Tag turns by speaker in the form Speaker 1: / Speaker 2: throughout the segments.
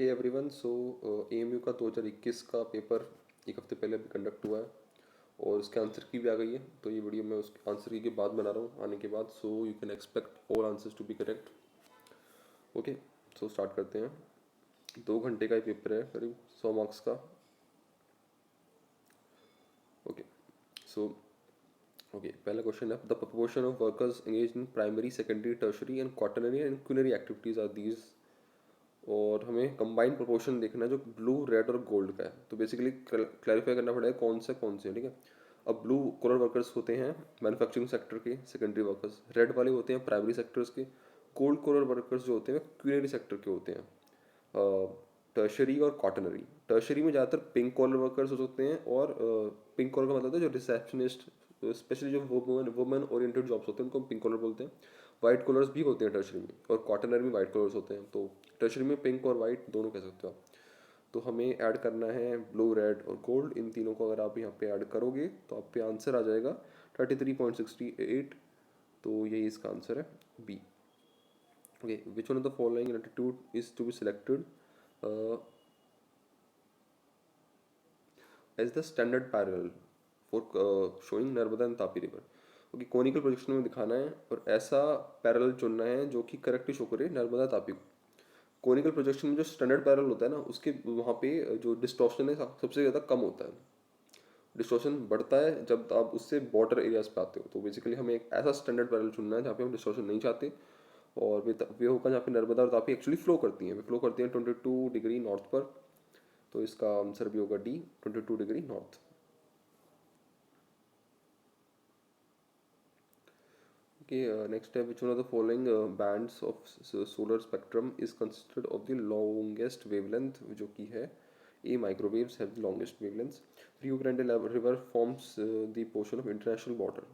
Speaker 1: Hey everyone, सो AMU का 2021 का paper एक हफ्ते पहले अभी कंडक्ट हुआ है और उसके आंसर की भी आ गई है। तो ये वीडियो मैं उस आंसर की के बाद बना रहा हूँ आने के बाद, so you can expect all answers to be correct. Okay, so start करते हैं। 2 घंटे का ये पेपर है, करीब 100 मार्क्स का। ओके, सो पहला क्वेश्चन है, the proportion of workers engage in primary, secondary, tertiary and quaternary and quinary activities are these. और हमें कंबाइंड प्रोपोर्शन देखना है जो ब्लू, रेड और गोल्ड का है। तो बेसिकली क्लैरिफाई करना पड़ेगा कौन से, ठीक है। अब ब्लू कॉलर वर्कर्स होते हैं मैन्युफैक्चरिंग सेक्टर के, सेकेंडरी वर्कर्स। रेड वाले होते हैं प्राइमरी सेक्टर्स के। गोल्ड कॉलर वर्कर्स जो होते हैं क्यूनरी सेक्टर के होते हैं, टर्शरी और कॉटनरी। टर्शरी में ज़्यादातर पिंक कॉलर वर्कर्स हो सकते हैं, और पिंक कॉलर का मतलब है जो रिसेप्शनिस्ट, स्पेशली जो वुमेन ओरिएंटेड जॉब्स होते हैं उनको पिंक कॉलर बोलते हैं। वाइट कॉलर्स भी होते हैं टर्शरी में, और कॉटनरी में वाइट कॉलर्स होते हैं। तो टर्शरी में पिंक और वाइट दोनों कह सकते हो आप। तो हमें ऐड करना है ब्लू, रेड और गोल्ड। इन तीनों को अगर आप यहाँ पे ऐड करोगे तो आप पे आंसर आ जाएगा 33.68। तो यही इसका आंसर है, B. Okay, which one of the following attitude is to be selected as the standard parallel for showing Narmada and Tapi river. Okay, conical projection में दिखाना है और ऐसा पैरेलल चुनना है जो कि करेक्टली शो करे नर्मदा तापी को। कॉनिकल प्रोजेक्शन में जो स्टैंडर्ड पैरेलल होता है ना, उसके वहाँ पे जो डिस्टॉर्शन है सबसे ज़्यादा कम होता है। डिस्टॉर्शन बढ़ता है जब आप उससे बॉर्डर एरियाज पे आते हो। तो बेसिकली हमें एक ऐसा स्टैंडर्ड पैरेलल चुनना है जहाँ पे हम डिस्टॉर्शन नहीं चाहते, और वे होगा जहाँ पे नर्मदा और तापी एक्चुअली फ्लो करती हैं। वे फ्लो करती हैं 22 डिग्री नॉर्थ पर। तो इसका आंसर भी होगा D, 22 degree north. Okay, next है, which one of the following bands of solar spectrum is considered of the longest wavelength, जो कि है A, microwaves have the longest wavelengths. Rio Grande River forms the portion of international border.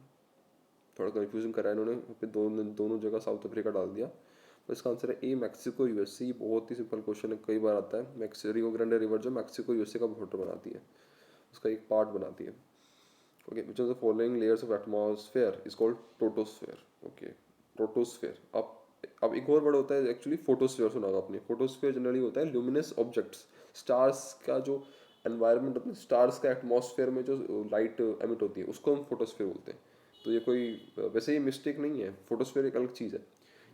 Speaker 1: थोड़ा confusion करा है इन्होंने, फिर दोनों जगह साउथ अफ्रीका डाल दिया। तो इसका आंसर है ए, मैक्सिको यूएसए। बहुत ही सिंपल क्वेश्चन है, कई बार आता है। रियो ग्रांडे रिवर जो मैक्सिको यूएसए का बॉर्डर बनाती है, उसका एक पार्ट बनाती है। Okay, which of the following layers of atmosphere is called troposphere? Okay, troposphere. अब एक और वर्ड होता है एक्चुअली, फोटोस्फीयर। सुना होगा आपने। फोटोस्फीयर जनरली होता है ल्यूमिनस ऑब्जेक्ट्स, स्टार्स का जो एनवायरनमेंट होता है, स्टार्स का एटमॉस्फेयर में जो लाइट एमिट होती है उसको हम फोटोस्फीयर बोलते हैं। तो ये कोई वैसे ही मिस्टेक नहीं है, फोटोस्फीयर एक अलग चीज़ है।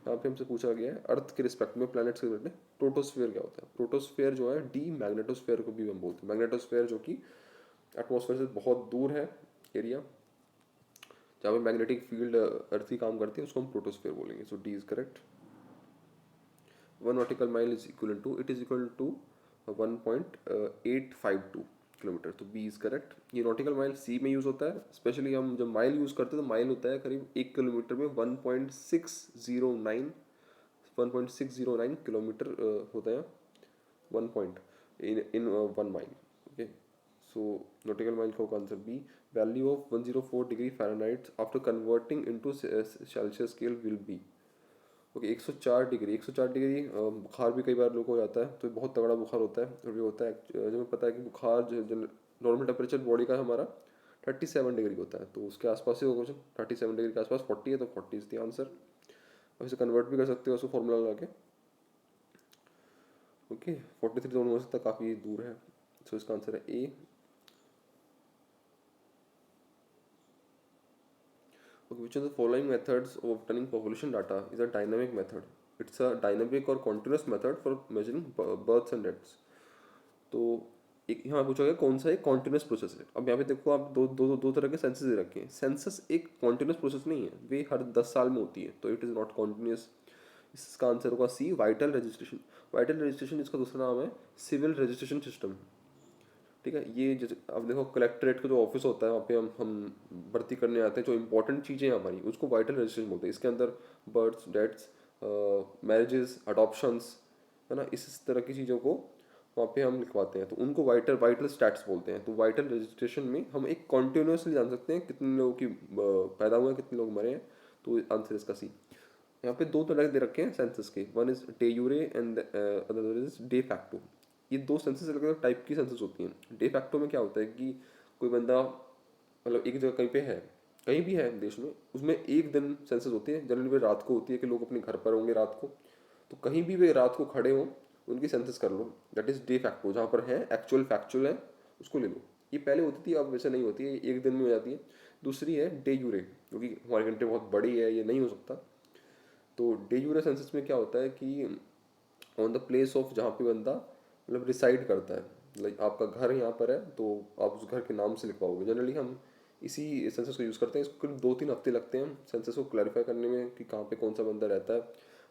Speaker 1: यहाँ पे हमसे पूछा गया है अर्थ के रिस्पेक्ट में, प्लैनेट्स के रिस्पेक्ट में प्रोटोस्फीयर क्या होता है। प्रोटोस्फीयर जो है डी, मैग्नेटोस्फीयर को भी हम बोलते हैं। मैग्नेटोस्फीयर जो कि एटमॉस्फेयर से बहुत दूर है एरिया, जहाँ पे मैग्नेटिक फील्ड अर्थ की काम करती है, उसको हम प्रोटोस्फीयर बोलेंगे। So D is correct. 1 nautical mile is equal to, it is equal to 1.852 kilometre. तो बी इज करेक्ट। ये नॉटिकल माइल सी में यूज होता है, स्पेशली हम जब माइल यूज करते हैं तो माइल होता है करीब 1 किलोमीटर में 1.609 किलोमीटर होता है। 1 point in 1 mile. Okay, so nautical mile का answer B. Value of 104 degree Fahrenheit after converting into Celsius scale will be. Okay, 104 degree बुखार भी कई बार लोग हो जाता है, तो बहुत तगड़ा बुखार होता है। और ये होता है जो हमें पता है कि बुखार जो नॉर्मल टेम्परेचर बॉडी का हमारा 37 डिग्री होता है, तो उसके आसपास ही होगा। 37 डिग्री के आसपास 40 है, तो 40 इज द आंसर। अब इसे कन्वर्ट भी कर सकते हो उसको फॉर्मूला लगा के। ओके, 43 तो हो सकता है, काफ़ी दूर है। सो इसका आंसर है ए। Okay, which of the following methods of obtaining population data is a dynamic method? It's a dynamic or continuous method for measuring births and deaths. तो एक यहाँ पूछा गया कौन सा एक कॉन्टिन्यूस प्रोसेस है। अब यहाँ पे देखो, आप दो तरह के सेंसस दे रखे हैं। सेंसस एक कॉन्टिन्यूस प्रोसेस नहीं है, वे हर 10 साल में होती है, तो इट इज़ नॉट कॉन्टिन्यूस। इसका आंसर होगा C, vital registration. Vital registration, इसका दूसरा नाम है सिविल रजिस्ट्रेशन सिस्टम। ठीक है, ये अब देखो, कलेक्ट्रेट का जो ऑफिस होता है वहाँ पे हम भर्ती करने आते हैं, जो इंपॉर्टेंट चीज़ें हैं हमारी, उसको वाइटल रजिस्ट्रेशन बोलते हैं। इसके अंदर बर्थ्स, डेथ्स, मैरिजेस, अडॉप्शंस, है ना, इस तरह की चीज़ों को वहाँ पे हम लिखवाते हैं, तो उनको वाइटल वाइटल स्टैट्स बोलते हैं। तो वाइटल रजिस्ट्रेशन में हम एक कॉन्टिन्यूसली जान सकते हैं कितने लोगों की पैदा हुए हैं, कितने लोग मरे हैं। तो आंसर इसका सी। यहाँ पे दो तरह दे रखे हैं सेंसस के, one is de jure and other is de facto. ये दो सेंसस अलग अलग टाइप की सेंसस होती हैं। डे फैक्टो में क्या होता है कि कोई बंदा मतलब एक जगह कहीं पे है, कहीं भी है देश में, उसमें एक दिन सेंसस होती है। जनरली वे रात को होती है कि लोग अपने घर पर होंगे रात को, तो कहीं भी वे रात को खड़े हों उनकी सेंसस कर लो, दैट इज डे फैक्टो, जहाँ पर है एक्चुअल फैक्चुअल है उसको ले लो। ये पहले होती थी, अब वैसे नहीं होती है, एक दिन में हो जाती है। दूसरी है डे यूरे, क्योंकि हमारी कंट्री बहुत बड़ी है, ये नहीं हो सकता। तो डे यूरे सेंसस में क्या होता है कि ऑन द प्लेस ऑफ जहाँ पे बंदा मतलब रिसाइड करता है, लाइक आपका घर यहाँ पर है तो आप उस घर के नाम से लिखवाओगे। जनरली हम इसी सेंसस को यूज़ करते हैं। इसको 2-3 हफ्ते लगते हैं सेंसस को क्लैरिफाई करने में कि कहाँ पे कौन सा बंदा रहता है,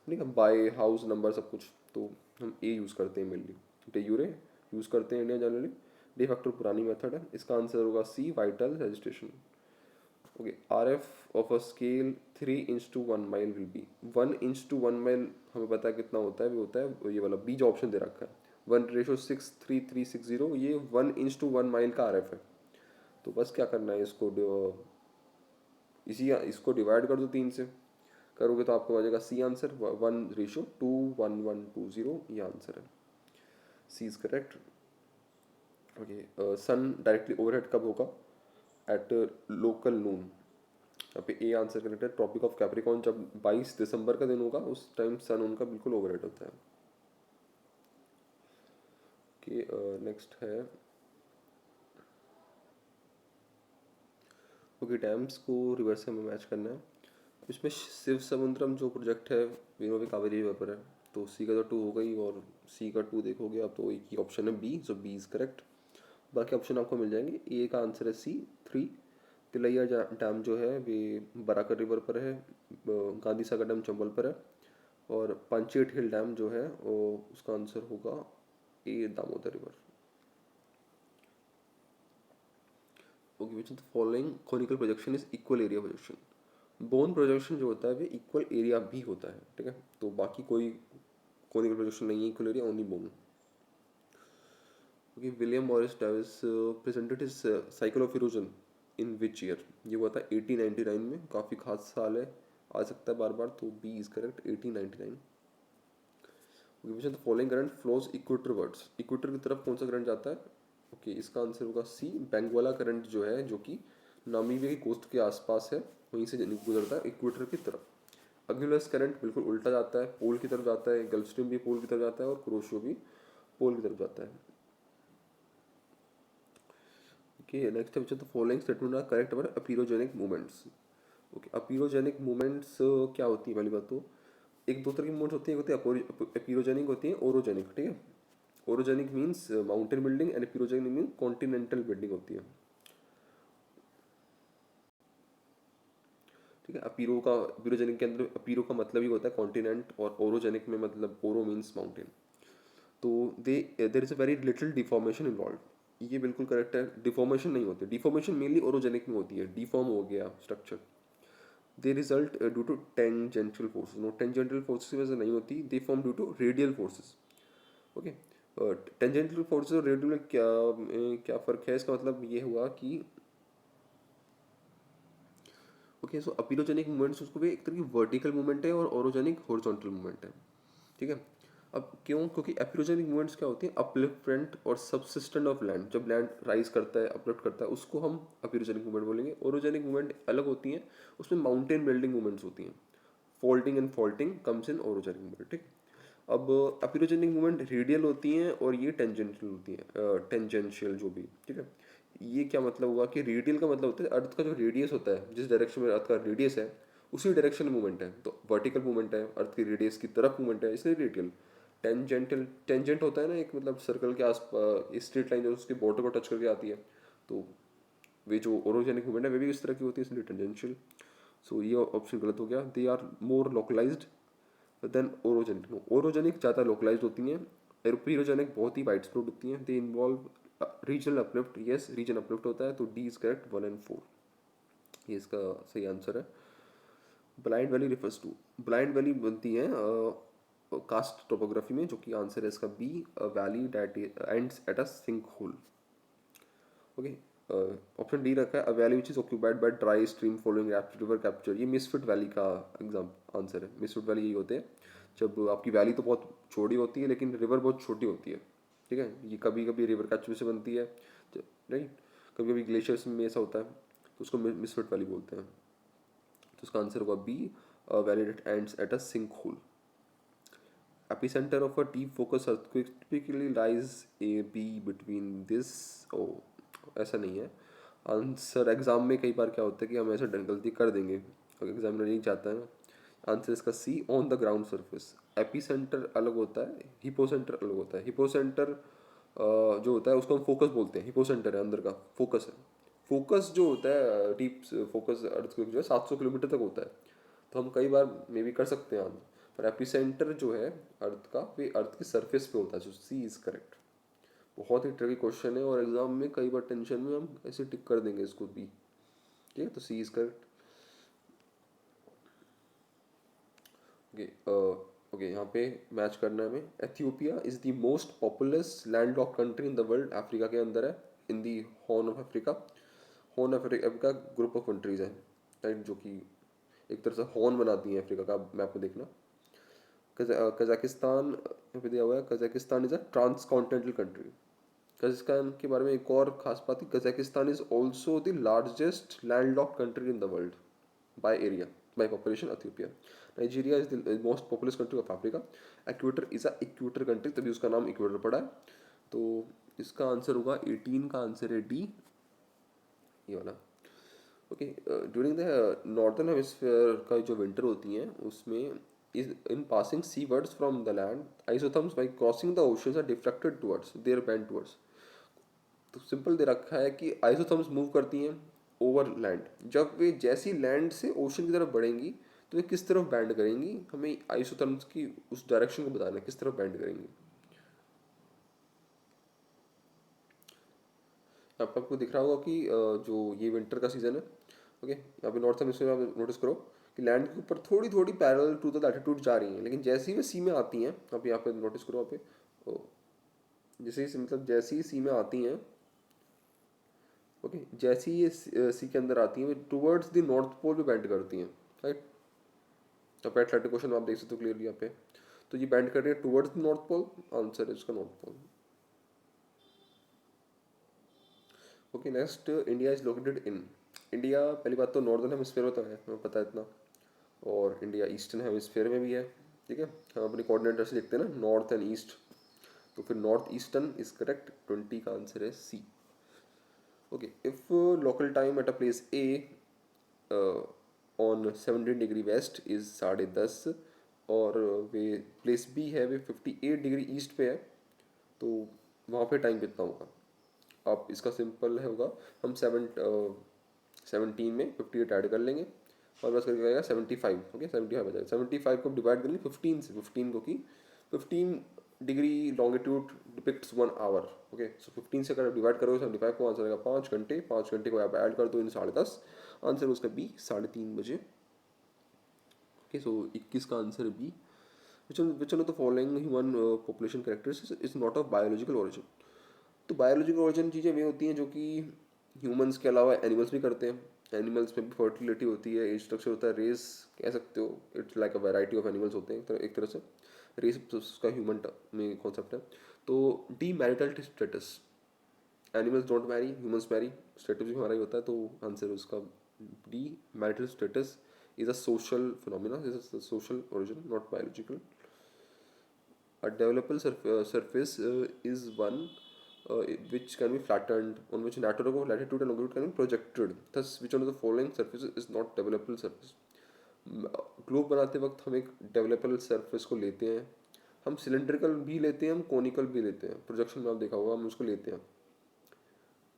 Speaker 1: ठीक है, बाय हाउस नंबर सब कुछ। तो हम ए यूज़ करते हैं मेनली, डे यूरे यूज़ करते हैं इंडिया जनरली। डे फैक्टर पुरानी मेथड है, इसका आंसर होगा C, vital registration. Okay, R F of a scale 3 inch to 1 mile will be, 1 inch to 1 mile हमें पता है कितना होता है, वो होता है ये वाला बी जो ऑप्शन दे रखा है 1:63360, ये 1 इंच टू 1 माइल का आर एफ है। तो बस क्या करना है, इसको डिवाइड कर दो 3 से, करोगे तो आपको आ जाएगा सी आंसर, 1:21120, ये आंसर है, C is correct. Okay, sun directly overhead कब होगा, एट लोकल नून, यहाँ पे ए आंसर करेक्ट है। ट्रॉपिक ऑफ कैप्रिकॉर्न जब 22 दिसंबर का दिन होगा उस टाइम सन उनका बिल्कुल ओवरहेड होता है। ओके, नेक्स्ट है, ओके, डैम्स को रिवर्स में मैच करना है। इसमें शिव समुद्रम जो प्रोजेक्ट है वीनो पे कावेरी रिवर पर है, तो सी का तो 2 हो गई और सी का 2 देखोगे आप तो एक ही ऑप्शन है B, so B is correct. बाकी ऑप्शन आपको मिल जाएंगे। ए का आंसर है सी, 3। तिलैया डैम जो है वे बराकर रिवर पर है, गांधी सागर डैम चंबल पर है, और पंचेट हिल डैम जो है वो उसका आंसर होगा A, Damodar river. Okay, which of the following conical projection is equal area projection. Bonne projection जो होता है वो इक्वल एरिया भी होता है, ठीक है, तो बाकी कोई कॉनिकल प्रोजेक्शन नहीं है equal area, only bone. Okay, William Morris Davis presented his cycle of erosion in which year, ये हुआ था 1899 में, काफ़ी खास साल है, आ सकता है बार बार, तो B is correct, 1899। Which of the following current flows equatorwards, equator की तरफ कौन सा करंट जाता है। ओके, इसका आंसर होगा सी, बेंगवाला करंट जो है, जो कि नामीबिया की कोस्ट के आसपास है, वहीं से गुजरता है इक्वेटर की तरफ। अग्युलस करंट बिल्कुल उल्टा जाता है, पोल की तरफ जाता है, गल्फ स्ट्रीम भी पोल की तरफ जाता है और क्रोशियो भी पोल की तरफ जाता है। ओके, नेक्स्ट है, तो following statement are correct about epeirogenic movements. Okay, epeirogenic movements क्या होती है, पहली बात तो एक दो तरह की मूवमेंट्स होती है, होती है अपीरोजेनिक, होती है ओरोजेनिक, ठीक है। Orogenic means mountain building and epeirogenic mean continental building होती है, ठीक है। अपीरोजेनिक के अंदर अपीरो का मतलब ही होता है कॉन्टिनेंट, और ओरोजेनिक में मतलब ओरो मीन्स माउंटेन। तो they there is a very little deformation involve, ये बिल्कुल करेक्ट है, डिफॉर्मेशन नहीं होती, डिफॉर्मेशन मेनली ओरोजेनिक में होती है, डिफॉर्म हो गया structure. They result due to tangential forces, no tangential forces की वजह से नहीं होती, they form due to radial forces. Okay, tangential forces और रेडियल में क्या फ़र्क है, इसका मतलब ये हुआ कि ओके, सो अपीरोजेनिक मूवमेंट्स उसको भी एक तरह की वर्टिकल मूवमेंट है और ओरोजेनिक हॉरिजॉन्टल मूवमेंट है, ठीक है। अब क्यों, क्योंकि एपिरोजेनिक मूवमेंट्स क्या होती हैं, अपलिफ्टमेंट और सबसिस्टेंट ऑफ लैंड, जब लैंड राइज करता है अपलिफ्ट करता है उसको हम एपिरोजेनिक मूवमेंट बोलेंगे। ओरोजेनिक मूवमेंट अलग होती हैं, उसमें माउंटेन बिल्डिंग मूवमेंट्स होती हैं, folding and faulting comes in orogenic movement, ठीक। अब एपिरोजेनिक मूवमेंट रेडियल होती हैं और ये टेंजेंशियल होती हैं, टेंजेंशियल जो भी, ठीक है। ये क्या मतलब हुआ कि रेडियल का मतलब होता है अर्थ का जो रेडियस होता है, जिस डायरेक्शन में अर्थ का रेडियस है उसी डायरेक्शन में मूवमेंट है, तो वर्टिकल मूवमेंट है, अर्थ की रेडियस की तरफ मूवमेंट है, इसलिए रेडियल। टेंजेंटल, टेंजेंट होता है ना एक मतलब सर्कल के आस स्ट्रेट लाइन जो उसके बॉर्डर को टच करके आती है, तो वे जो ओरोजेनिक मूवमेंट है वे भी इस तरह की होती है, इसलिए टेंजेंशियल। सो ये ऑप्शन गलत हो गया, they are more localised than orogenic. No, orogenic ज़्यादा लोकलाइज्ड होती हैं, एरोपीरोजेनिक बहुत ही वाइड स्प्रेड होती हैं, they involve regional uplift, yes region uplift होता है, तो डी इज करेक्ट, 1 and 4, ये इसका सही आंसर है। Blind valley refers to, blind valley बनती है कास्ट टोपोग्राफी में, जो कि आंसर है इसका B, valley that ends at a sinkhole. Okay, option D रखा है, a valley which is occupied by dry stream following river capture, ये मिसफिट वैली का एग्जाम आंसर है। मिसफिट वैली यही होते हैं जब आपकी वैली तो बहुत छोटी होती है लेकिन रिवर बहुत छोटी होती है, ठीक है। ये कभी कभी रिवर कैप्चर से बनती है, राइट, कभी कभी ग्लेशियर्स में ऐसा होता है, तो उसको मिसफिट वैली बोलते हैं। तो उसका आंसर होगा B, valley that ends at a sinkhole. Epicentre of a deep focus earthquake typically lies A B between this. ओ, ऐसा नहीं है आंसर। एग्जाम में कई बार क्या होता है कि हम ऐसे गलती कर देंगे, अगर एग्जामिनर नहीं चाहता है ना। आंसर इसका C, on the ground surface. Epicentre अलग होता है, हिपोसेंटर अलग होता है। हिपोसेंटर जो होता है उसको हम फोकस बोलते हैं, हिपोसेंटर है अंदर का फोकस है। फोकस जो होता है डीप फोकस अर्थ जो है 700 किलोमीटर तक होता है, तो हम कई बार मे बी कर सकते हैं आंसर। पर एपिसेंटर जो है अर्थ का, वे अर्थ की सरफेस पे होता है, जो सी इज करेक्ट। बहुत ही ट्रिकी क्वेश्चन है और एग्जाम में कई बार टेंशन में हम ऐसे टिक कर देंगे इसको भी। ठीक है, तो C is correct. Okay, okay, यहाँ पे मैच करना है हमें। Ethiopia is the most populous land lock country in the world. Africa के अंदर है, in the horn of Africa. Horn of Africa group of countries है, राइट, जो कि एक तरह से हॉर्न बनाती है अफ्रीका का। मैप में देखना, कजाकिस्तान यहाँ पे दिया हुआ है। Kazakhstan is a transcontinental country. Kazakhstan के बारे में एक और खास बात है, Kazakhstan is also the largest land lock country in the world by area, by population Ethiopia. Nigeria is the most populous country of Africa. Ecuador is a equator country, तभी उसका नाम इक्वेटर पड़ा है। तो इसका आंसर होगा 18 का answer है डी, ये वाला। Okay, during the northern hemisphere का जो विंटर होती है उसमें is in passing seawards from the land, isotherms by crossing the oceans are deflected towards their bend towards. तो सिंपल दे रखा है कि आइसोथर्म्स मूव करती हैं ओवर लैंड, जब वे जैसी लैंड से ओशन की तरफ बढ़ेंगी तो वे किस तरफ बैंड करेंगी, हमें आइसोथर्म्स की उस डायरेक्शन को बताना है, किस तरफ बैंड करेंगी। यहाँ पर आपको दिख रहा होगा कि जो ये विंटर का सीजन है, ओके, यहाँ पे नॉर्थ हेमिस्फीयर में आप नोटिस करो कि लैंड के ऊपर थोड़ी थोड़ी पैरेलल टू द लैटिट्यूड जा रही हैं, लेकिन जैसे ही वे सी में आती हैं, आप यहाँ पे नोटिस करो, यहाँ पे जैसे ही मतलब जैसे ही सी में आती हैं, ओके, जैसे ही ये सी के अंदर आती हैं वे टुवर्ड्स द नॉर्थ पोल पे बैंड करती हैं, राइट। तो पे एटलांटिक क्वेश्चन आप देख सकते हो क्लियरली यहाँ पे। तो ये बैंड कर रही है टुवर्ड्स नॉर्थ पोल, आंसर है इसका north pole. Okay, next, India is located in. India पहली बात तो नॉर्दर्न हेमिस्फीयर में तो है, हमें पता है इतना। और इंडिया ईस्टर्न हेमिस्फीयर में भी है, ठीक है। हम अपने कोऑर्डिनेटर से लिखते हैं ना, नॉर्थ एंड ईस्ट, तो फिर नॉर्थ ईस्टर्न इज करेक्ट। 20 का आंसर है C. Okay, if local time at a place A on 17 degree west is 10:30, और वे प्लेस बी है वे 58 डिग्री ईस्ट पे है, तो वहाँ पे टाइम कितना होगा। आप इसका सिंपल है होगा, हम 17 में 58 ऐड कर लेंगे और बस करके आएगा 75। ओके, 75 आ जाएगा। 75 को डिवाइड करेंगे 15 से, 15 को कि 15 degree longitude depicts 1 hour. Okay, so 15 से अगर डिवाइड करोगे 75 को, आंसर आएगा 5 घंटे। 5 घंटे को आप ऐड कर दो इन 10:30, आंसर उसका बी 3:30 बजे। ओके, सो 21 का answer B. Which one of the following human population characteristics is not of biological origin. तो बायोलॉजिकल ओरिजिन चीज़ें वे होती हैं जो कि ह्यूमंस के अलावा एनिमल्स भी करते हैं। एनिमल्स में भी फर्टिलिटी होती है, एज स्ट्रक्चर होता है, रेस कह सकते हो, it's like a variety of animals होते हैं एक तरह से। रेस उसका ह्यूमन में कॉन्सेप्ट है। तो D marital status, animals don't marry, humans marry, status भी हमारा ही होता है, तो आंसर उसका D marital status is a social phenomena, is a social origin, not biological. A developable surface is one which can be flattened, on which lateral of latitude and longitude can be projected. Thus, which one of the following surfaces is not developable surface? Globe बनाते वक्त हम एक डेवलपेबल surface को लेते हैं, हम cylindrical भी लेते हैं, हम कोनिकल भी लेते हैं। प्रोजेक्शन में आप देखा होगा हम उसको लेते हैं।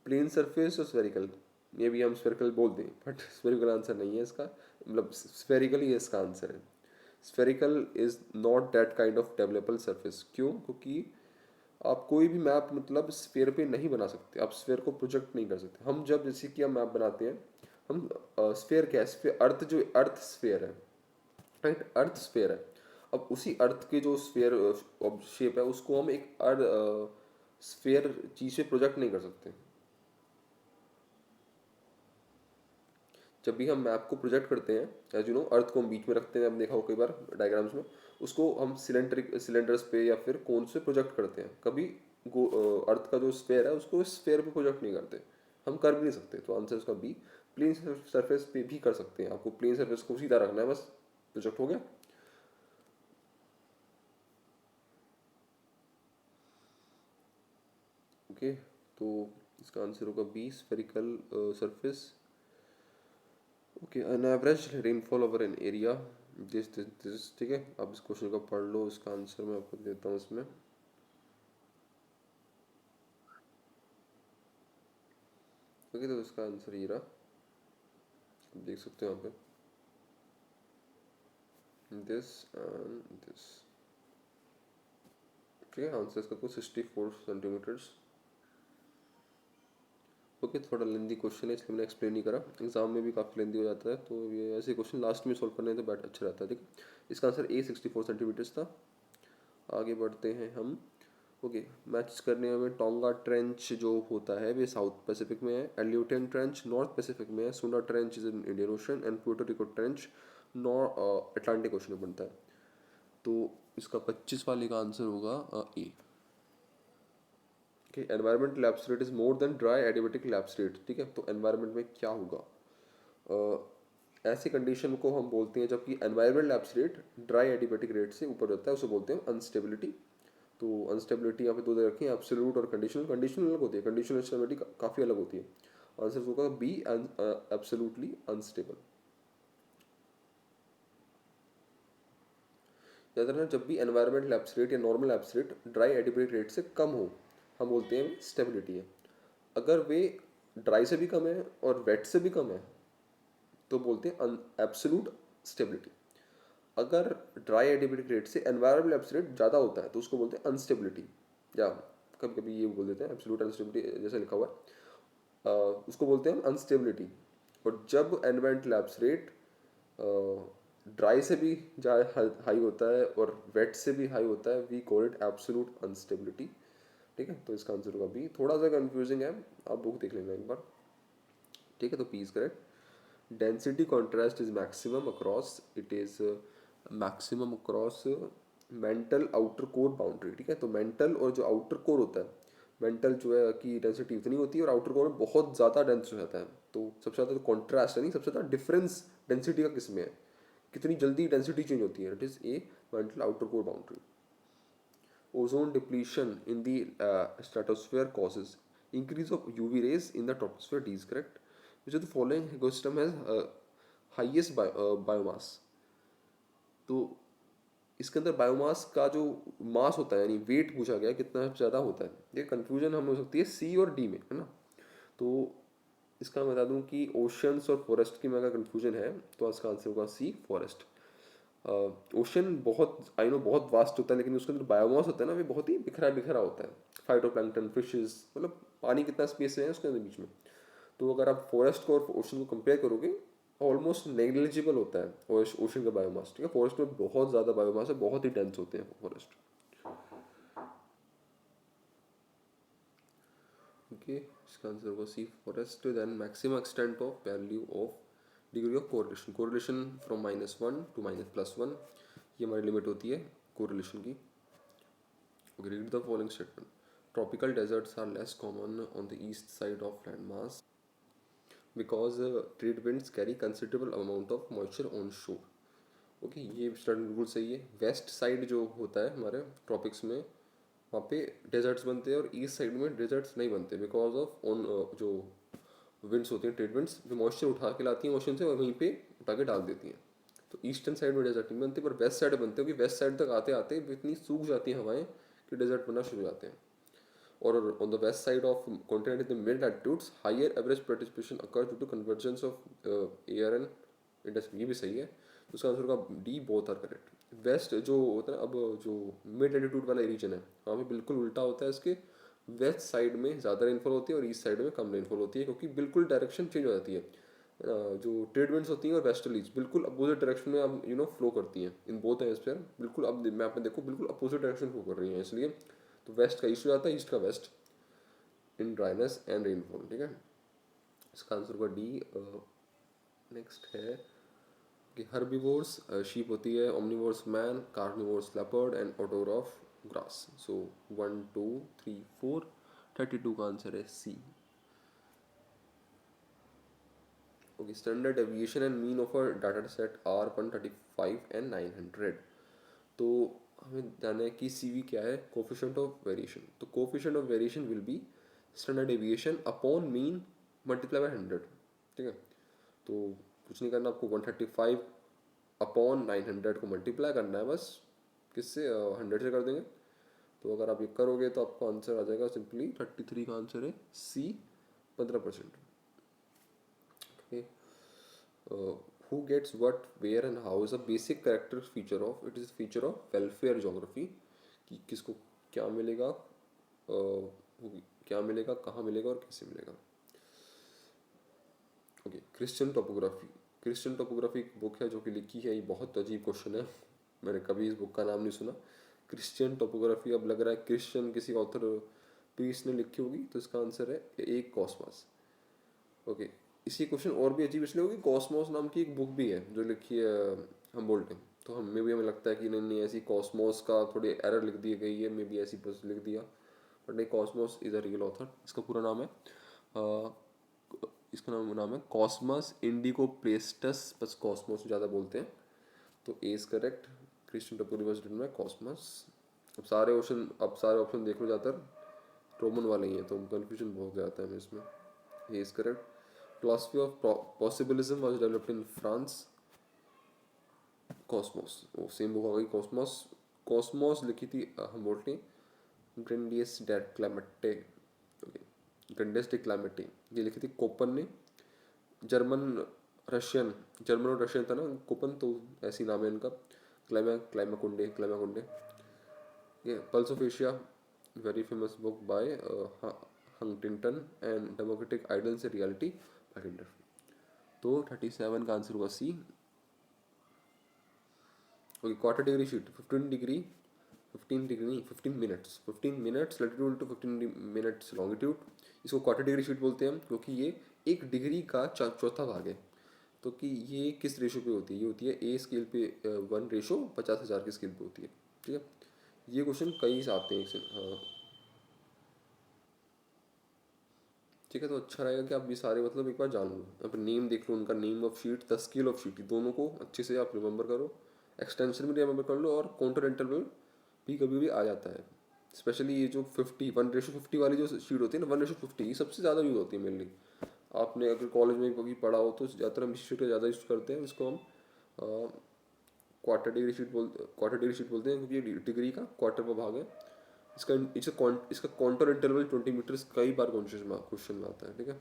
Speaker 1: प्लेन सरफेस और स्फेरिकल, ये भी हम स्फेरिकल बोल दें, बट स्फेरिकल आंसर नहीं है इसका, मतलब स्फेरिकल ही इसका आंसर है। Spherical is not that kind of developable surface. क्यों? क्योंकि आप कोई भी मैप मतलब स्फेयर पे नहीं बना सकते, आप स्फेयर को प्रोजेक्ट नहीं कर सकते। हम जब जैसे कि हम मैप बनाते हैं, हम स्फेयर क्या है, स्फेयर अर्थ, जो अर्थ स्फेयर है, राइट, अर्थ स्फेयर है। अब उसी अर्थ के जो स्फेयर शेप है उसको हम एक स्फेयर चीज़ से प्रोजेक्ट नहीं कर सकते। जब भी हम मैप को प्रोजेक्ट करते हैं, एज यू नो, अर्थ को हम बीच में रखते हैं, हमने देखा हो कई बार डायग्राम्स में, उसको हम सिलेंडर्स पे या फिर कोन से प्रोजेक्ट करते हैं। कभी अर्थ का जो स्फेयर है उसको स्फेयर पे प्रोजेक्ट नहीं करते, हम कर भी नहीं सकते। तो आंसर उसका बी। प्लेन सरफेस पे भी कर सकते हैं, आपको प्लेन सरफेस को सीधा रखना है, बस प्रोजेक्ट हो गया। ओके, तो इसका आंसर होगा B, spherical surface. Okay, an average rainfall over an area, this ठीक है। आप इस क्वेश्चन को पढ़ लो, इसका आंसर मैं आपको देता हूँ इसमें। ओके, तो इसका आंसर ये रहा, आप देख सकते हो यहाँ पे, दिस एंड दिस। ठीक है, आंसर इसका कुछ 64 सेंटीमीटर्स। ओके, थोड़ा लेंदी क्वेश्चन है इसलिए मैंने एक्सप्लेन नहीं करा, एग्जाम में भी काफ़ी लेंदी हो जाता है, तो ये ऐसे क्वेश्चन लास्ट में सॉल्व करने हैं तो बैट अच्छा रहता है। ठीक है, इसका आंसर ए 64 सेंटीमीटर्स था। आगे बढ़ते हैं हम। ओके, मैच करने में टोंगा ट्रेंच जो होता है वे साउथ पैसिफिक में है, एल्यूटियन ट्रेंच नॉर्थ पैसिफिक में है, सुना trench is in Indian ocean and Puerto Rico trench north Atlantic ocean में बनता है। तो इसका 25 वाले का आंसर होगा ए। कि environment lapse rate is more than dry adiabatic lapse rate. ठीक है, तो एनवायरमेंट में क्या होगा, ऐसी कंडीशन को हम बोलते हैं जबकि environment lapse rate dry adiabatic rate से ऊपर रहता है, उसे बोलते हैं अनस्टेबिलिटी। तो अनस्टेबिलिटी यहाँ पे दो दे रखी है, एब्सोल्यूट और कंडीशनल। कंडीशनल अलग होती है, कंडीशनल स्टेबिलिटी काफ़ी अलग होती है। आंसर होगा बी, एब्सोल्युटली अनस्टेबल। याद रखना, जब भी एनवायरमेंट लैप्स रेट या normal lapse rate dry adiabatic rate से कम हो, हम बोलते हैं स्टेबिलिटी है। अगर वे ड्राई से भी कम है और वेट से भी कम है तो बोलते हैं एब्सोलूट स्टेबिलिटी। अगर ड्राई एडियाबेटिक रेट से एनवायरमेंट लैप्स रेट ज़्यादा होता है तो उसको बोलते हैं अनस्टेबिलिटी, या कभी कभी ये बोल देते हैं एब्सोलूट अनस्टेबिलिटी जैसे लिखा हुआ है, उसको बोलते हैं अनस्टेबिलिटी। और जब एनवायरमेंट लैप्स रेट ड्राई से भी हाई होता है और वेट से भी हाई होता है, we call it absolute unstability. ठीक है, तो इसका आंसर होगा बी। थोड़ा सा कंफ्यूजिंग है, आप बुक देख लेना एक बार। ठीक है, तो P is correct. Density contrast is maximum across, it is maximum across mental outer core boundary. ठीक है, तो मेंटल और जो आउटर कोर होता है, मेंटल जो है की डेंसिटी उतनी होती है और आउटर कोर में बहुत ज़्यादा डेंस हो जाता है। तो सबसे ज़्यादा कॉन्ट्रास्ट है नहीं, सबसे ज़्यादा डिफरेंस डेंसिटी का किस में है, कितनी जल्दी डेंसिटी चेंज होती है, it is a mental outer core boundary. Ozone depletion in the stratosphere causes increase of UV rays in the troposphere. D is correct. Which of the following ecosystem has highest biomass? तो इसके अंदर biomass का जो मास होता है यानी wait पूछा गया कितना ज़्यादा होता है, ये कंफ्यूजन हमें हो सकती है सी और डी में, है ना। तो इसका मैं बता दूं कि ओशंस और फॉरेस्ट की में अगर कंफ्यूजन है तो इसका आंसर होगा सी, फॉरेस्ट। ओशन बहुत आई नो बहुत वास्ट होता है, लेकिन उसके अंदर बायोमास होता है ना, वे बहुत ही बिखरा बिखरा होता है। फाइटोप्लैंक्टन, फिशेस, मतलब पानी कितना स्पेस है उसके अंदर बीच में। तो अगर आप फॉरेस्ट को और ओशन को कंपेयर करोगे, ऑलमोस्ट नेग्लिजिबल होता है ओशन का बायोमास। ठीक है, फॉरेस्ट में बहुत ज़्यादा बायोमास है, बहुत ही डेंस होते हैं फॉरेस्ट। ओके, इसका आंसर होगा C, forest. Then maximum extent of value of degree of correlation, correlation from -1 to -+1, ये हमारी लिमिट होती है कोरिलेशन की। Okay, read the following statement. Tropical deserts are less common on the east side of landmass because trade winds carry considerable amount of moisture on shore. Okay, ये statement बिल्कुल सही है। West side जो होता है हमारे tropics में, वहाँ पे डेजर्ट्स बनते हैं और ईस्ट साइड में डेजर्ट्स नहीं बनते बिकॉज ऑफ ऑन जो विंड्स होती हैं, ट्रेड विंड्स, जो मॉइस्चर उठा के लाती हैं ओशन से और वहीं पे उठा के डाल देती हैं। तो ईस्टर्न साइड में डेजर्ट नहीं बनते, पर वेस्ट साइड बनते हैं, क्योंकि वेस्ट साइड तक आते आते इतनी सूख जाती हैं हवाएं कि डेजर्ट बनना शुरू हो जाते हैं। और on the west side of continent in the mid latitudes higher average precipitation occurs due to convergence of air and industry, ये भी सही है। तो उसका आंसर होगा D, both are correct. West जो होता है, अब जो मिड लैटिट्यूड वाला रीजन है वहाँ पे बिल्कुल उल्टा होता है इसके, वेस्ट साइड में ज़्यादा रेनफॉल होती है और ईस्ट साइड में कम रेनफॉल होती है, क्योंकि बिल्कुल डायरेक्शन चेंज हो जाती है। जो ट्रेड विंड्स होती हैं और वेस्टर्लीज बिल्कुल अपोजिट डायरेक्शन में अब फ्लो करती हैं इन बोथ हेमिस्फीयर, बिल्कुल अब मैप में देखो बिल्कुल अपोजिट डायरेक्शन फ्लो कर रही हैं, इसलिए तो वेस्ट का ईस्ट हो जाता है, ईस्ट का west in dryness and rainfall. ठीक है, इसका आंसर होगा डी। नेक्स्ट है कि हर्बीवोर्स शीप होती है, omnivores man, carnivores leopard and otter of grass. So 1 2 3 4 32 का आंसर है C. Okay, standard deviation and mean of a data set are 135 and 900। तो हमें जानना है कि सी वी क्या है, कोफिशिएंट ऑफ वेरिएशन। तो coefficient of variation will be standard deviation upon mean multiply by 100, ठीक है। तो कुछ नहीं करना आपको, 135 अपॉन 900 को मल्टीप्लाई करना है बस, किससे, 100 से कर देंगे। तो अगर आप ये करोगे तो आपको आंसर आ जाएगा सिंपली 33 का आंसर है C, 15%। Who gets what where and how is a basic character feature of, it is feature of welfare geography, कि किसको क्या मिलेगा, क्या मिलेगा, कहाँ मिलेगा और कैसे मिलेगा। Okay, Christian topography. Christian topography एक बुक है जो कि लिखी है, ये बहुत अजीब क्वेश्चन है, मैंने कभी इस बुक का नाम नहीं सुना। क्रिश्चियन टोपोग्राफी, अब लग रहा है क्रिश्चियन किसी ऑथर पीस ने लिखी होगी, तो इसका आंसर है एक कॉस्मॉस। ओके, इसी क्वेश्चन और भी अजीब इसलिए होगी, कॉस्मॉस नाम की एक बुक भी है जो लिखी है हम बोलते हैं, तो हमें लगता है कि नहीं नहीं ऐसी कॉस्मॉस का थोड़ी एरर लिख दी गई है, मे बी ऐसी बस लिख दिया, बट नहीं, Cosmos is a real author. इसका पूरा नाम है इसका नाम है कॉस्मस इंडिगो प्लेस्टस, बस कॉस्मोस ज़्यादा बोलते हैं, तो A is correct. Christian topography में कॉस्मस। अब सारे ऑप्शन देख लो, ज़्यादातर रोमन वाले ही हैं, तो कंफ्यूजन बहुत जाता है हमें इसमें। A is correct. Philosophy of possibilism was developed in France, Cosmos, वो सेम बुक हो गई कॉस्मोस। कॉस्मोस लिखी थी हमबोल्ट ने, ग्रेंडियस डे क्लेमेटे, ग्रेंडियस डे क्लेमेटे, ये लिखी थी कोपन ने। जर्मन जर्मन और रशियन था ना कोपन, तो ऐसी नाम है इनका। क्लाइमाकुंडे। ये pulse of Asia, very famous book by Huntington, and democratic ideals a reality Mackinder. तो 37 का आंसर हुआ C. Okay, quarter degree sheet, 15 minutes, 15 minutes latitude to 15 minutes longitude, इसको क्वार्टर डिग्री शीट बोलते हैं हम, क्योंकि ये एक डिग्री का चौथा भाग है। तो कि ये किस रेशो पे होती है, ये होती है ए स्केल पे 1:50,000 की स्केल पे होती है, ठीक है। ये क्वेश्चन कई से आते हैं एक से, हाँ ठीक है। तो अच्छा रहेगा कि आप ये सारे मतलब एक बार जान लो, आप नेम देख लो उनका, name of sheet, the scale of sheet, दोनों को अच्छे से आप रिमेंबर करो, एक्सटेंशन भी रिमेंबर कर लो, और काउंटर इंटरवल भी कभी भी आ जाता है। स्पेशली ये जो 1:50 वाली जो शीट होती है ना, 1:50, ये सबसे ज़्यादा यूज़ होती है मेनली। आपने अगर कॉलेज में कभी पढ़ा हो तो ज़्यादातर हम इस शीट का ज़्यादा यूज़ करते हैं, इसको हम क्वार्टर डिग्री शीट बोलते हैं, क्योंकि डिग्री का क्वार्टर का भाग है। इसका काउंटर इंटरवल 20 मीटर्स कई बार क्वेश्चन में आता है, ठीक है।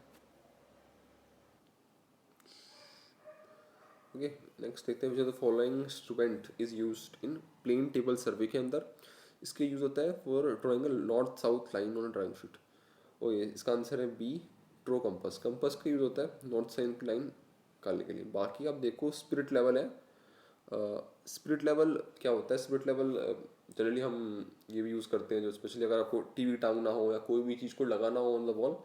Speaker 1: ओके, नेक्स्ट देखते हैं, the following instrument is used in plane table survey के अंदर। इसके यूज होता है for drawing a north south line on a drawing sheet. ओ ये इसका आंसर है बी, ट्रो कंपास। कंपास का यूज होता है नॉर्थ साउथ की लाइन निकालने के लिए। बाकी आप देखो स्पिरिट लेवल है, स्पिरिट लेवल क्या होता है, स्पिरिट लेवल जनरली हम ये भी यूज़ करते हैं, जो स्पेशली अगर आपको टीवी टांगना हो या कोई भी चीज़ को लगाना हो ऑन द वॉल,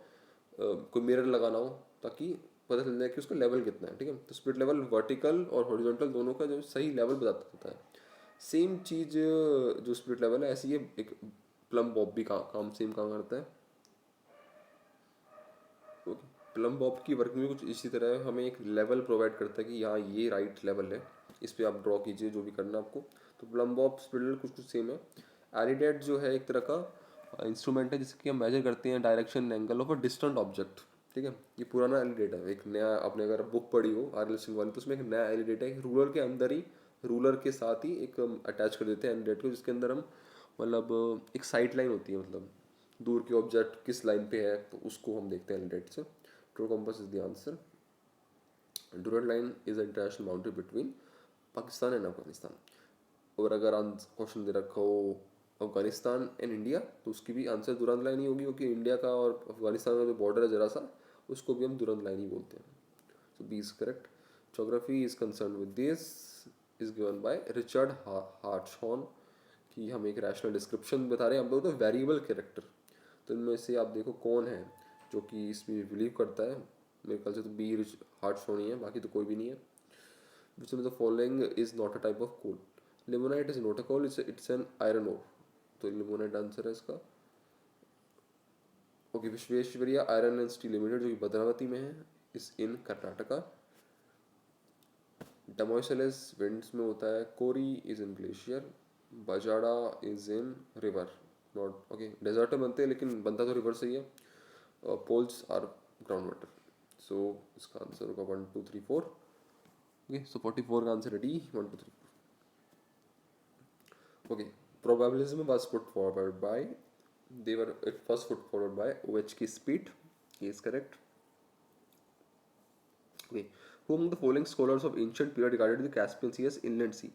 Speaker 1: कोई मिरर लगाना हो, ताकि पता चल जाए कि उसका लेवल कितना है, ठीक है। तो स्पिरिट लेवल वर्टिकल और हॉरिजॉन्टल दोनों का जो सही लेवल बताता है। सेम चीज़ जो स्पिरिट लेवल है ऐसी है, एक प्लम बॉब भी काम सेम काम करता है। ओके, प्लम बॉब की वर्किंग में कुछ इसी तरह है, हमें एक लेवल प्रोवाइड करता है कि यहाँ ये राइट लेवल है, इस पर आप ड्रॉ कीजिए जो भी करना है आपको। तो प्लम बॉब स्पिरिट कुछ कुछ सेम है। एरिडेट जो है एक तरह का इंस्ट्रूमेंट है जिसकी हम मेजर करते हैं direction angle of a distant object, ठीक है। ये पुराना एलिडेट है, एक नया आपने अगर बुक पढ़ी हो आर एल सिंह वाली, तो उसमें एक नया एलिडेट है, रूलर के अंदर ही, रूलर के साथ ही एक अटैच कर देते हैं एलिडेट को, जिसके अंदर हम मतलब एक साइड लाइन होती है, मतलब दूर के ऑब्जेक्ट किस लाइन पे है, तो उसको हम देखते हैं एलिडेट से। True compass is the answer. Durand line is international boundary between Pakistan and Afghanistan. और अगर क्वेश्चन दे रखा हो अफगानिस्तान एंड इंडिया, तो उसकी भी आंसर दुरंत लाइन ही होगी, क्योंकि इंडिया का और अफगानिस्तान का जो बॉर्डर है जरा सा, उसको भी हम दुरंत लाइन ही बोलते हैं। So B is correct. Geography is concern with this is given by Richard Hartshorne, कि हम एक रैशनल डिस्क्रिप्शन बता रहे हैं, हम लोग तो वेरिएबल कैरेक्टर। तो इनमें से आप देखो कौन है जो कि इसमें बिलीव करता है, मेरे ख्याल से तो बी हार्टशॉन ही है, बाकी तो कोई भी नहीं है। Which of the following is not a type of coal? Limonite is not a coal, it's an iron ore. तो लिमोनाइट आंसर है इसका। Okay, Visvesvaraya iron and steel limited जो कि भद्रावती में है, इस इन कर्नाटका। डमोइसलेस विंड्स में होता है। Corrie is in glacier. Bajada is in river, not okay. Desert में बनते हैं लेकिन बनता तो रिवर से ही है। Poles are ground water. So इसका आंसर होगा 1 2 3 4. ओके, सो 44 का आंसर है D, 1 2 3. Okay, probabilism was put forward by, it was put forward by OHK Speed. He is correct. Okay, whom the following scholars of ancient period regarded the Caspian Sea as inland sea.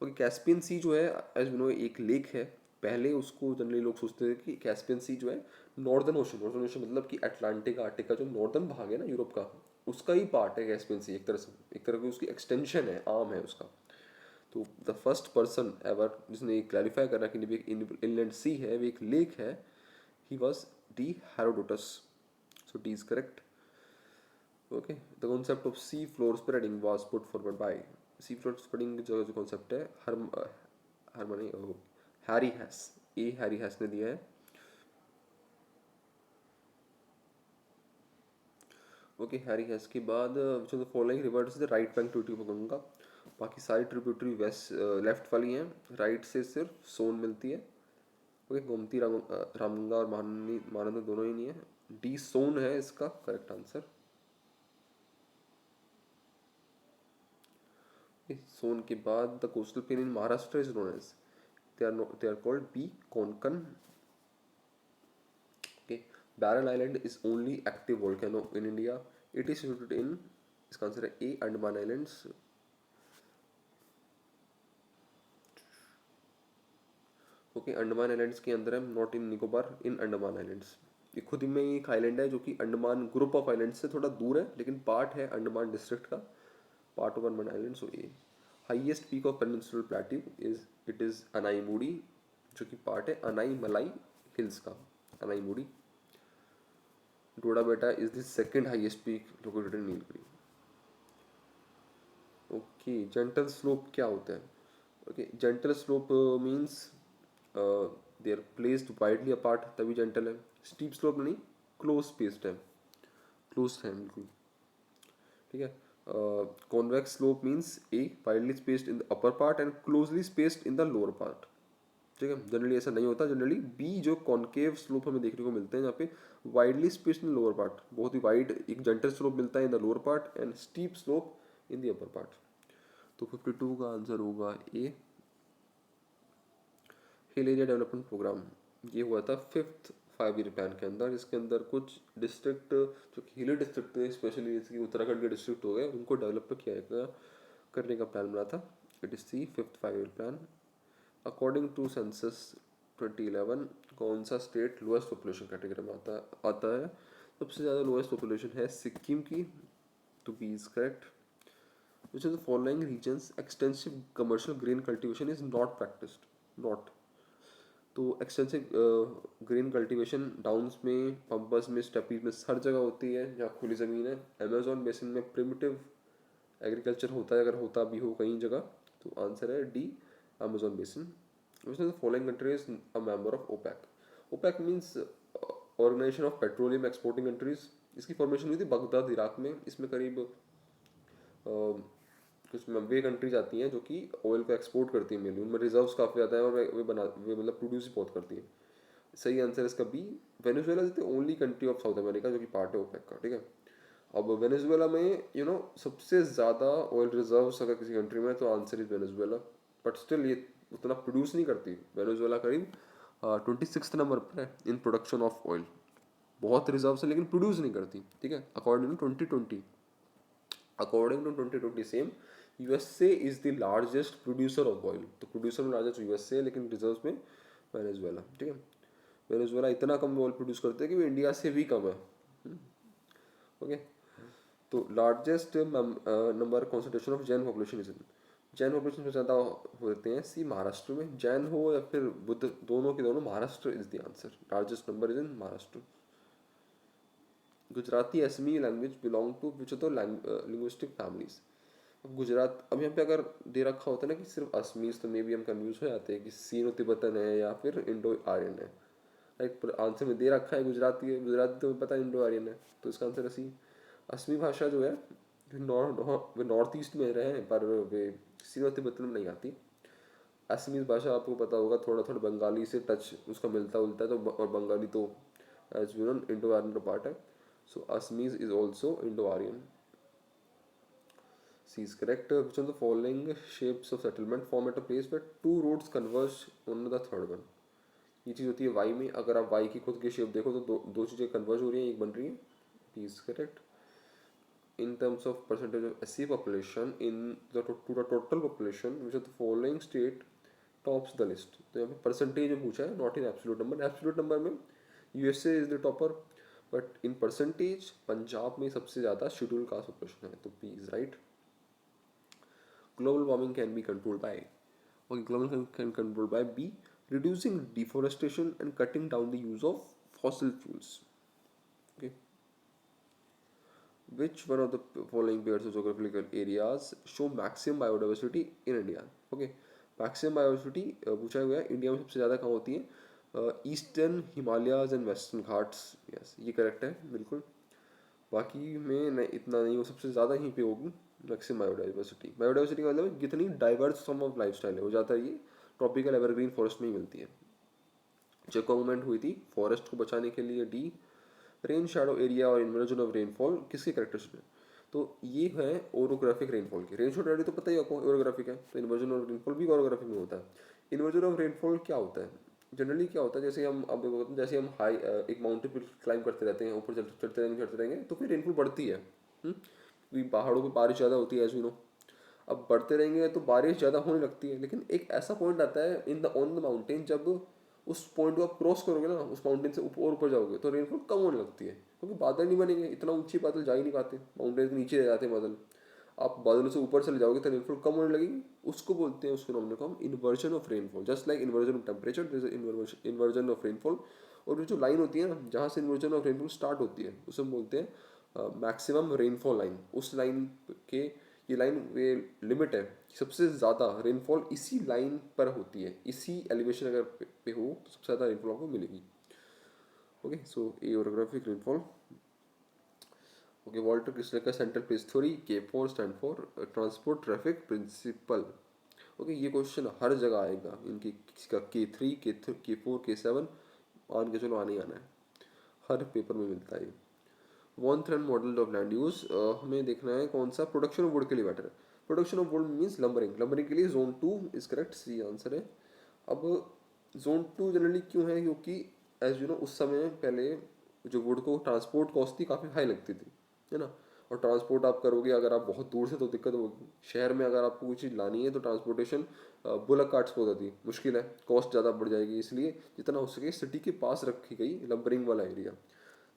Speaker 1: Okay, Caspian sea जो है as you know एक lake है. पहले उसको generally लोग सोचते थे कि कैस्पियन सी जो है नॉर्दर्न ओशन मतलब कि अटलांटिक आर्टिक का जो नॉर्दर्न भाग है ना यूरोप का, उसका ही पार्ट है कैस्पियन सी. एक तरह से, एक तरह की उसकी एक्सटेंशन है, आर्म है उसका. तो द फर्स्ट पर्सन एवर जिसने क्लैरिफाई करा कि भी एक इनलैंड सी है, वो एक लेक है, he was D Herodotus. So D is correct. Okay, the concept of sea floor spreading was put forward bye, sea floor spreading जो कॉन्सेप्ट है हारमनी हैरी हैस, ए हैरी हैस ने दिया है. ओके, हैरी हैस के बाद जो following rivers the right bank tributary of Ganga. बाकी सारी ट्रिब्यूटरी वेस्ट लेफ्ट वाली हैं, राइट से सिर्फ सोन मिलती है. ओके, गोमती रामगंगा और महानंदा दोनों ही नहीं है. डी सोन है इसका करेक्ट आंसर. सोन के बाद the coastal plain in Maharashtra is known as, they are called B Konkan. Okay, Barren Island is only active volcano in India. It is situated in, इसका आंसर है A Andaman islands. Okay, Andaman islands के अंदर है, not in Nicobar, in Andaman islands. ये खुद में एक island है जो कि अंडमान ग्रुप ऑफ आइलैंड से थोड़ा दूर है, लेकिन पार्ट है अंडमान डिस्ट्रिक्ट का, part of Andaman island. So A highest peak of peninsular plateau is, it is Anamudi, जो कि पार्ट है अनाई मलाई हिल्स का, Anaimudi. Doddabetta is the second highest peak located in Nilgiri. Okay, gentle slope क्या होता है? Okay, gentle slope means they are placed widely apart, तभी gentle है. स्टीप स्लोप नहीं, क्लोज स्पेस्ड है, क्लोज है बिल्कुल. ठीक है. Convex slope means a widely spaced in the upper part and closely spaced in the lower part. ठीक है, जनरली ऐसा नहीं होता. जनरली बी जो कॉन्केव स्लोप हमें देखने को मिलते हैं, यहाँ पे वाइडली स्पेस्ड इन लोअर पार्ट, बहुत ही वाइड एक जेंटल स्लोप मिलता है इन the lower part and steep slope in the upper part. तो 52 का आंसर होगा ए. हिल एरिया डेवलपमेंट प्रोग्राम ये हुआ था 5th 5 ईयर प्लान के अंदर. इसके अंदर कुछ डिस्ट्रिक्ट जो कि हिली डिस्ट्रिक्ट थे, स्पेशली जैसे कि उत्तराखंड के डिस्ट्रिक्ट हो गए, उनको डेवलप किया गया, करने का प्लान बना था. It is C 5th 5 year plan. According to census 2011 कौन सा स्टेट लोएस्ट पॉपुलेशन कैटेगरी में आता है? सबसे ज़्यादा लोएस्ट पॉपुलेशन है सिक्किम की. Two B is correct. Which is the following regions extensive commercial grain cultivation is not practised? Not. तो एक्सटेंसिव ग्रेन कल्टीवेशन डाउन्स में, पंपस में, स्टेपीज में हर जगह होती है जहाँ खुली ज़मीन है. अमेजोन बेसिन में प्रिमिटिव एग्रीकल्चर होता है, अगर होता भी हो कहीं जगह. तो आंसर है D Amazon basin. Which is the following country is a member of OPEC? OPEC means organisation of petroleum exporting countries. इसकी फॉर्मेशन हुई थी बगदाद इराक में. इसमें करीब कुछ वे कंट्रीज आती हैं जो कि ऑयल को एक्सपोर्ट करती हैं, मेनली उनमें रिजर्व्स काफ़ी ज़्यादा है और वे मतलब प्रोड्यूस भी बहुत करती हैं. सही आंसर इसका B. Venezuela is the only country of South America जो कि पार्ट है ओपेक का. ठीक है. अब वेनेजुएला में सबसे ज़्यादा ऑयल रिजर्व्स अगर किसी कंट्री में, तो answer is Venezuela. But still ये उतना प्रोड्यूस नहीं करती. वेनेजुएला करीब 26 नंबर पर है इन प्रोडक्शन ऑफ ऑयल. बहुत रिजर्व्स है लेकिन प्रोड्यूस नहीं करती. ठीक है. According to 2020 same, USA is the largest producer of oil. तो प्रोड्यूसर में लार्जेस्ट यूएसए, लेकिन रिजर्व्स में वेनेजुएला. ठीक है. वेनेजुएला इतना कम ऑयल प्रोड्यूस करते हैं कि वो इंडिया से भी कम है. ओके. तो largest number concentration of Jain population is in, Jain population सबसे ज़्यादा होते हैं सी महाराष्ट्र में. जैन हो या फिर बुद्ध, दोनों के दोनों, Maharashtra is the answer. Largest number is in Maharashtra. Gujarati Assamese language belong to which of the linguistic families? Gujarat, अब यहाँ पे अगर दे रखा होता है ना कि सिर्फ असमीज, तो मे भी हम कंफ्यूज हो जाते हैं कि सीनो तिब्बतन है या फिर इंडो आर्यन है. लाइक आंसर में दे रखा है गुजराती है, गुजराती तो पता है इंडो आर्यन है, तो इसका आंसर सी. असमी भाषा जो है वे नॉर्थ ईस्ट में रहे हैं, पर वे सीनो तिब्बतन में नहीं आती. असमीज भाषा आपको पता होगा थोड़ा थोड़ा बंगाली से टच उसका मिलता उलता है, तो और बंगाली तो as we know Indo Aryan का पार्ट है. So Assamese is also Indo Aryan. C is correct. Which of the following shapes of settlement form at a place where two roads converge on the third one? ये चीज़ होती है y में. अगर आप y की खुद की शेप देखो तो दो चीज़ें कन्वर्ज हो रही हैं, एक बन रही है. P is correct. In terms of percentage of SC population in the to the total population, which of the following state tops the list? तो यहाँ पे परसेंटेज में पूछा है, not in absolute number. Absolute number में USA is the topper, but in percentage Punjab में सबसे ज़्यादा शेड्यूल कास्ट पॉपुलेशन है. तो P is right. Global warming can be controlled by, okay, global can control by B, reducing deforestation and cutting down the use of fossil fuels. Okay, which one of the following pairs of geographical areas show maximum biodiversity in India? Okay, maximum biodiversity पूछा हुआ है India में सबसे ज़्यादा कहाँ होती है? Eastern Himalayas and western Ghats. Yes, ये करेक्ट है बिल्कुल. बाकी में नहीं, इतना नहीं, वो सबसे ज़्यादा यहीं पे होगी मैक्सिमम बायोडाइवर्सिटी. बायोडाइवर्सिटी का मतलब कितनी diverse form of life style है, वो ज़्यादा ये ट्रॉपिकल एवरग्रीन फॉरेस्ट में ही मिलती है. चेको मूवमेंट हुई थी फॉरेस्ट को बचाने के लिए. डी, रेन शैडो एरिया और इन्वर्जन ऑफ रेनफॉल किसके करेक्टरिस्टिक है? तो ये है ओरोग्राफिक रेनफॉल की. रेन शैडो एरिया तो पता ही आपको ओरोग्राफिक है, तो इन्वर्जन ऑफ रेनफॉल भी ओरोग्राफिक में होता है. इन्वर्जन ऑफ रेनफॉल क्या होता है? जनरली क्या होता है, जैसे हम अब देखो, जैसे हम हाई एक माउंटेन पर क्लाइंब करते रहते हैं, ऊपर चढ़ते रहेंगे तो फिर रेनफॉल बढ़ती है. क्योंकि पहाड़ों पर बारिश ज़्यादा होती है एज यू नो. अब बढ़ते रहेंगे तो बारिश ज़्यादा होने लगती है, लेकिन एक ऐसा पॉइंट आता है in the on the mountain, जब उस पॉइंट को आप क्रॉस करोगे ना, उस माउंटेन से ऊपर और ऊपर जाओगे तो रेनफॉल कम होने लगती है, क्योंकि बादल नहीं बनेंगे. इतना ऊंची बादल जा ही नहीं पाते, माउंटेन के नीचे रह जाते हैं बादल. आप बादलों से ऊपर चले जाओगे तो रेनफॉल कम होने लगेगी. उसको बोलते हैं, उसको फिनोमेनन को हम inversion of rainfall. Just like inversion of temperature, this is inversion of rainfall. और ये जो लाइन होती है ना, जहाँ से इन्वर्जन ऑफ रेनफॉल स्टार्ट होती है, उसे हम बोलते हैं मैक्सिमम रेनफॉल लाइन. उस लाइन के, ये लाइन ये लिमिट है, सबसे ज़्यादा रेनफॉल इसी लाइन पर होती है. इसी एलिवेशन अगर पे हो तो सबसे ज़्यादा रेनफॉल आपको मिलेगी. Okay, so A orographic rainfall. Okay, Walter Christaller का central place theory, K4 stand for transport traffic principle. Okay, ये क्वेश्चन हर जगह आएगा इनकी. किसका? K3, K4, K7, मान के चलो आने आना है, हर पेपर में मिलता है. One train model of land use, हमें देखना है कौन सा प्रोडक्शन ऑफ वुड के लिए बेटर है. Production of wood means lumbering. Lumbering के लिए zone 2 is correct, C answer है. अब जोन 2 जनरली क्यों है? क्योंकि एज यू नो उस समय पहले जो वुड को ट्रांसपोर्ट कॉस्ट थी काफ़ी हाई लगती थी, है ना. और ट्रांसपोर्ट आप करोगे अगर आप बहुत दूर से तो दिक्कत होगी. शहर में अगर आपको कोई चीज़ लानी है तो ट्रांसपोर्टेशन बुलक कार्ट्स बहुत होती है, मुश्किल है, कॉस्ट ज़्यादा बढ़ जाएगी. इसलिए जितना हो सके सिटी के पास रखी गई लंबरिंग वाला एरिया.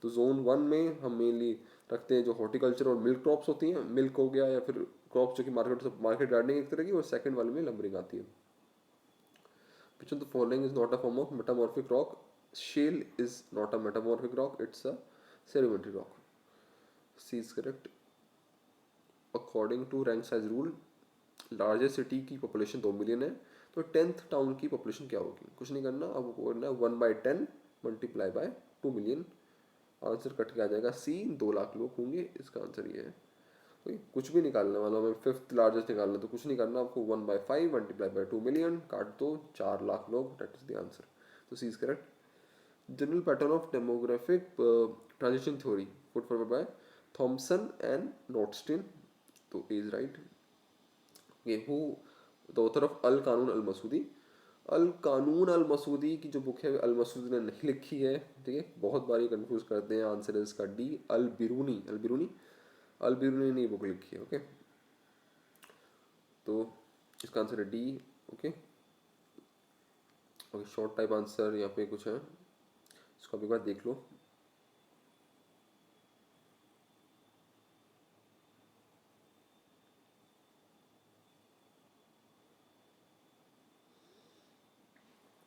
Speaker 1: तो जोन 1 में हम मेनली रखते हैं जो हॉर्टिकल्चर और मिल्क क्रॉप्स होती हैं. मिल्क हो गया या फिर क्रॉप्स जो कि मार्केट गार्डनिंग एक तरह की. और सेकंड वाले में लंबरिंग आती है. Which of the following is not a form of metamorphic rock? Shale is not a metamorphic rock, it's a sedimentary rock. C is correct. According to rank size rule, largest city की population 2 million है, तो 10th town की population क्या होगी? कुछ नहीं करना, अब करना 1/10 multiply by 2 million. Answer cut के आ जाएगा सी, 2 लाख लोग होंगे. इसका आंसर ये है. कोई कुछ भी निकालने वाला, हमें फिफ्थ लार्जेस्ट निकालना, तो कुछ नहीं करना आपको. 1/5 मल्टीप्लाई बाय 2 मिलियन, काट दो, 4 लाख लोग. That is the answer. तो C is correct. General pattern of demographic transition theory put forward by Thompson and Notestein. तो ए इज राइट. ये who the author of al Qanun al Masoodi. Al Qanun al Masoodi की जो book है अल मसूदी ने नहीं लिखी है, ठीक है. बहुत बार ये कंफ्यूज करते हैं. आंसर है इसका D, al Biruni. Al Biruni, al Biruni ने बुक लिखी है. ओके, तो इसका आंसर है D. Okay, okay, short type answer यहाँ पे कुछ है, इसको एक बार देख लो.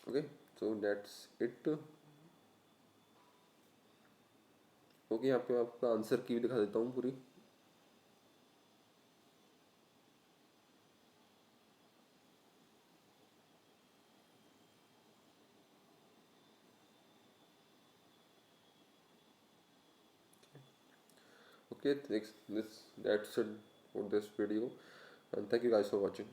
Speaker 1: Okay, so that's it. Okay, यहाँ पे आपका आंसर की भी दिखा देता हूँ पूरी. Okay, thanks. That's it for this video, and thank you guys for watching.